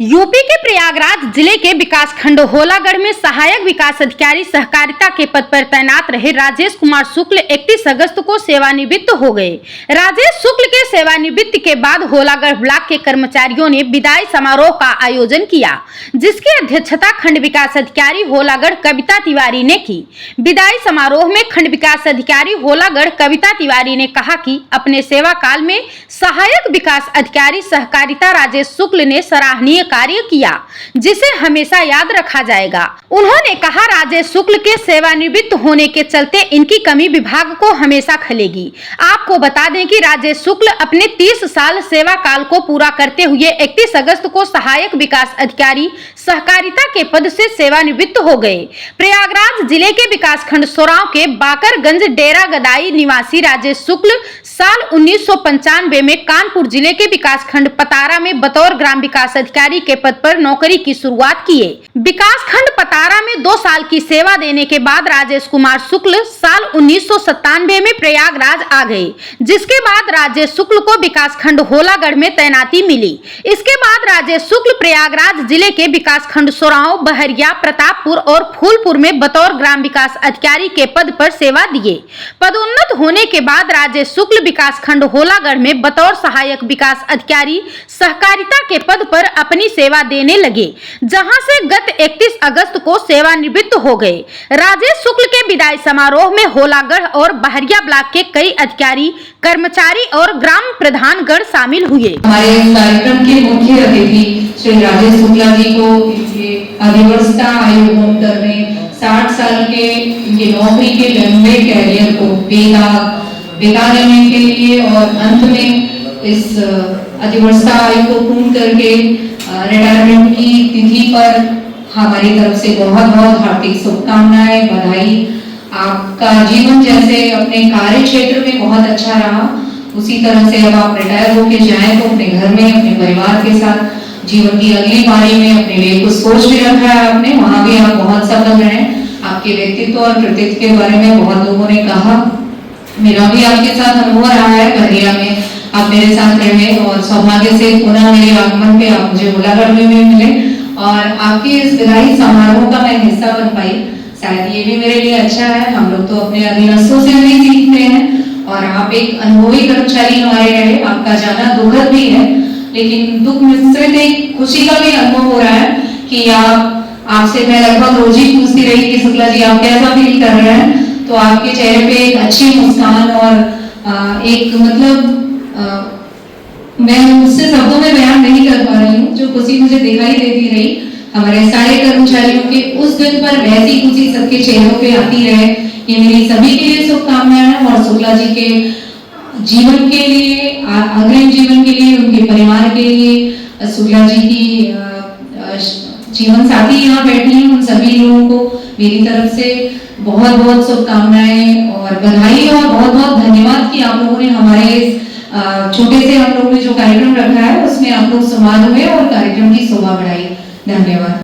UP के प्रयागराज जिले के विकासखंड होलागढ़ में सहायक विकास अधिकारी सहकारिता के पद पर तैनात रहे राजेश कुमार शुक्ल 31 अगस्त को सेवानिवृत्त हो गए। राजेश शुक्ल के सेवानिवृत्ति के बाद होलागढ़ ब्लॉक के कर्मचारियों ने विदाई समारोह का आयोजन किया, जिसकी अध्यक्षता खंड विकास अधिकारी होलागढ़ कविता तिवारी ने की। विदाई समारोह में खंड विकास अधिकारी होलागढ़ कविता तिवारी ने कहा कि अपने सेवा काल में सहायक विकास अधिकारी सहकारिता राजेश शुक्ल ने सराहनीय कार्य किया, जिसे हमेशा याद रखा जाएगा। उन्होंने कहा, राजेश शुक्ल के सेवानिवृत्त होने के चलते इनकी कमी विभाग को हमेशा खलेगी। आपको बता दें कि राजेश शुक्ल अपने 30 साल सेवा काल को पूरा करते हुए 31 अगस्त को सहायक विकास अधिकारी सहकारिता के पद से सेवानिवृत्त हो गए। प्रयागराज जिले के विकासखंड सोराव के बाकरगंज डेरा गदाई निवासी राजेश शुक्ल साल 1995 में कानपुर जिले के विकासखंड पतारा में बतौर ग्राम विकास अधिकारी के पद पर नौकरी की शुरुआत किए। विकासखंड पतारा में 2 साल की सेवा देने के बाद राजेश कुमार शुक्ल साल 1997 में प्रयागराज आ गए, जिसके बाद राजेश शुक्ल को विकासखंड होलागढ़ में तैनाती मिली। इसके बाद राजेश शुक्ल प्रयागराज जिले के विकासखंड सोराव, बहरिया, प्रतापपुर और फूलपुर में बतौर ग्राम विकास अधिकारी के पद पर सेवा दिए। पदोन्नत होने के बाद राजेश शुक्ल विकासखंड होलागढ़ में बतौर सहायक विकास अधिकारी सहकारिता के पद पर अपनी सेवा देने लगे, जहां से गत 31 अगस्त को सेवानिवृत्त हो गए। राजेश शुक्ल के विदाई समारोह में होलागढ़ और बहरिया ब्लॉक के कई अधिकारी, कर्मचारी और ग्राम प्रधानगण शामिल हुए। हमारे कार्यक्रम के मुख्य अतिथि श्री राजेश शुक्ला जी को अधिवर्षता आयु होकर में 60 साल के इनके नौकरी के लंबे कैरियर को बिता देने के लिए और अंत में इस अधिवर्षता आयु को पूर्ण करके रिटायरमेंट की तिथि पर हमारी तरफ से बहुत बहुत हार्दिक शुभकामनाएं, बधाई। आपका जीवन जैसे अपने कार्य क्षेत्र में बहुत अच्छा रहा, उसी तरह से अब आप रिटायर होके जाएं तो अपने घर में अपने परिवार के साथ जीवन की अगली पारी में अपने लिए कुछ सोच भी रखा है आपने, वहां भी आप बहुत सफल रहे। आपके व्यक्तित्व और कृतित्व के बारे में बहुत लोगों ने कहा, मेरा भी आपके साथ अनुभव रहा है। बहरिया में आप मेरे साथ रहे और सौभाग्य से पुनः मेरे आगमन पे आप मुझे होलागढ़ में मिले और आपके इस विदाई समारोह का मैं हिस्सा बन पाई। शायद ये भी मेरे लिए अच्छा है। हम लोग तो अपने अधीनस्थों से भी सीखते हैं और आप एक अनुभवी कर्मचारी हमारे रहे। आपका जाना दुखद भी है, लेकिन दुख मिश्रित एक खुशी का भी अनुभव हो रहा है कि आपसे मैं लगभग रोज ही पूछती रही कि शुक्ला जी आप कैसा फील कर रहे हैं, तो आपके चेहरे पे एक अच्छी मुस्कान और एक मतलब मैं उससे शब्दों में बयान नहीं कर पा रही हूँ, जो खुशी मुझे दिखाई देती रही। हमारे सारे कर्मचारियों के उस दिन पर वैसी खुशी सबके चेहरों पे आती रहे, ये मेरी सभी के लिए शुभकामनाएं और शुक्ला जी के जीवन के लिए, अग्रिम जीवन के लिए, उनके परिवार के लिए, शुक्ला जी की जीवन साथी यहाँ बैठी हैं, उन सभी लोगों को मेरी तरफ से बहुत बहुत शुभकामनाएं और बधाई और बहुत बहुत धन्यवाद कि आप लोगों ने हमारे छोटे से हम लोगों ने जो कार्यक्रम रखा है उसमें आप लोग सम्मान हुए और कार्यक्रम की शोभा बढ़ाई। धन्यवाद।